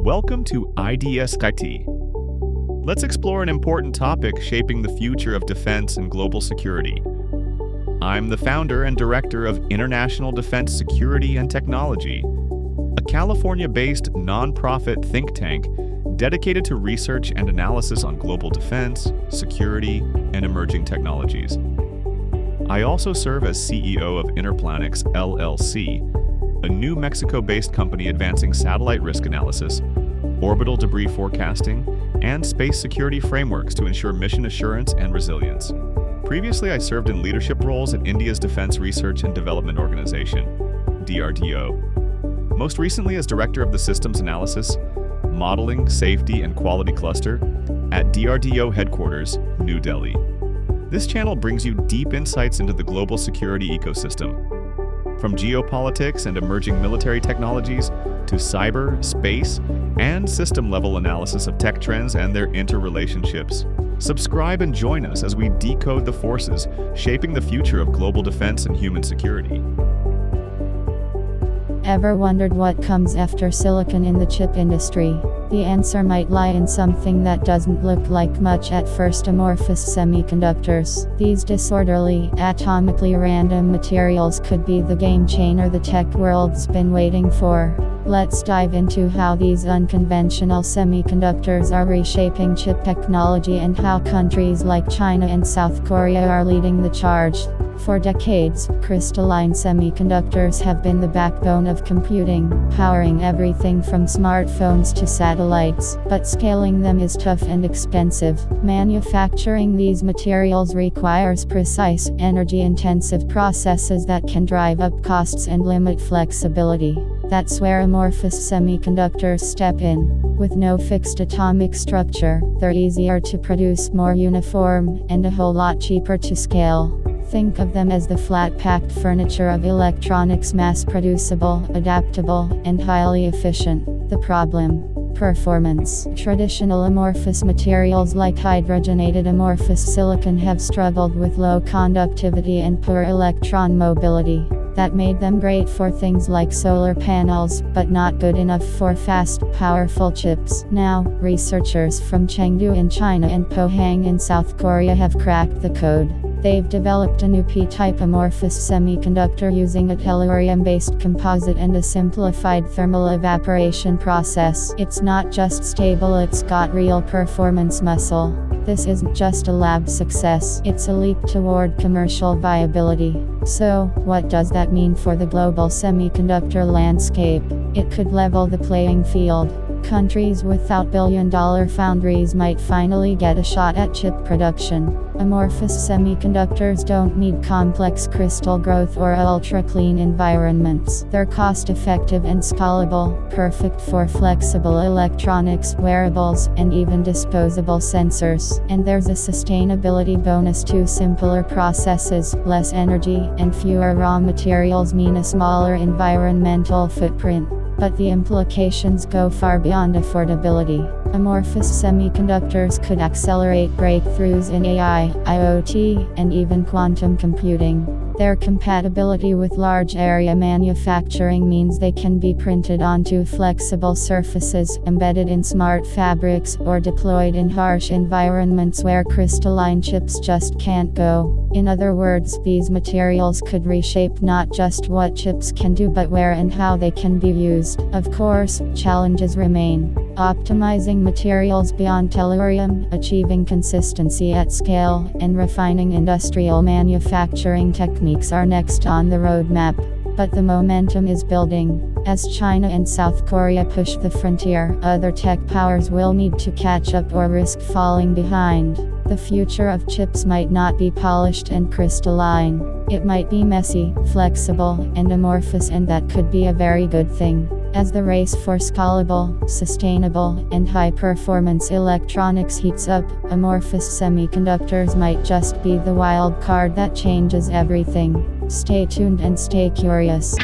Welcome to IDS IT. Let's explore an important topic shaping the future of defense and global security. I'm the founder and director of International Defense Security and Technology, a California-based nonprofit think tank dedicated to research and analysis on global defense, security, and emerging technologies. I also serve as CEO of Interplanix LLC, a New Mexico-based company advancing satellite risk analysis, orbital debris forecasting, and space security frameworks to ensure mission assurance and resilience. Previously, I served in leadership roles at India's Defense Research and Development Organization, DRDO. Most recently as Director of the Systems Analysis, Modeling, Safety, and Quality Cluster at DRDO Headquarters, New Delhi. This channel brings you deep insights into the global security ecosystem, from geopolitics and emerging military technologies to cyber, space, and system-level analysis of tech trends and their interrelationships. Subscribe and join us as we decode the forces shaping the future of global defense and human security. Ever wondered what comes after silicon in the chip industry? The answer might lie in something that doesn't look like much at first: amorphous semiconductors. These disorderly, atomically random materials could be the game changer the tech world's been waiting for. Let's dive into how these unconventional semiconductors are reshaping chip technology and how countries like China and South Korea are leading the charge. For decades, crystalline semiconductors have been the backbone of computing, powering everything from smartphones to satellites, but scaling them is tough and expensive. Manufacturing these materials requires precise, energy-intensive processes that can drive up costs and limit flexibility. That's where amorphous semiconductors step in. With no fixed atomic structure, they're easier to produce, more uniform, and a whole lot cheaper to scale. Think of them as the flat-packed furniture of electronics, mass-producible, adaptable, and highly efficient. The problem? Performance. Traditional amorphous materials like hydrogenated amorphous silicon have struggled with low conductivity and poor electron mobility. That made them great for things like solar panels, but not good enough for fast, powerful chips. Now, researchers from Chengdu in China and Pohang in South Korea have cracked the code. They've developed a new P-type amorphous semiconductor using a tellurium-based composite and a simplified thermal evaporation process. It's not just stable, it's got real performance muscle. This isn't just a lab success, it's a leap toward commercial viability. So, what does that mean for the global semiconductor landscape? It could level the playing field. Countries without billion-dollar foundries might finally get a shot at chip production. Amorphous semiconductors don't need complex crystal growth or ultra-clean environments. They're cost-effective and scalable, perfect for flexible electronics, wearables, and even disposable sensors. And there's a sustainability bonus too. Simpler processes, less energy, and fewer raw materials mean a smaller environmental footprint. But the implications go far beyond affordability. Amorphous semiconductors could accelerate breakthroughs in AI, IoT, and even quantum computing. Their compatibility with large area manufacturing means they can be printed onto flexible surfaces, embedded in smart fabrics, or deployed in harsh environments where crystalline chips just can't go. In other words, these materials could reshape not just what chips can do but where and how they can be used. Of course, challenges remain. Optimizing materials beyond tellurium, achieving consistency at scale, and refining industrial manufacturing techniques are next on the roadmap. But the momentum is building. As China and South Korea push the frontier, other tech powers will need to catch up or risk falling behind. The future of chips might not be polished and crystalline. It might be messy, flexible, and amorphous, and that could be a very good thing. As the race for scalable, sustainable, and high-performance electronics heats up, amorphous semiconductors might just be the wild card that changes everything. Stay tuned and stay curious.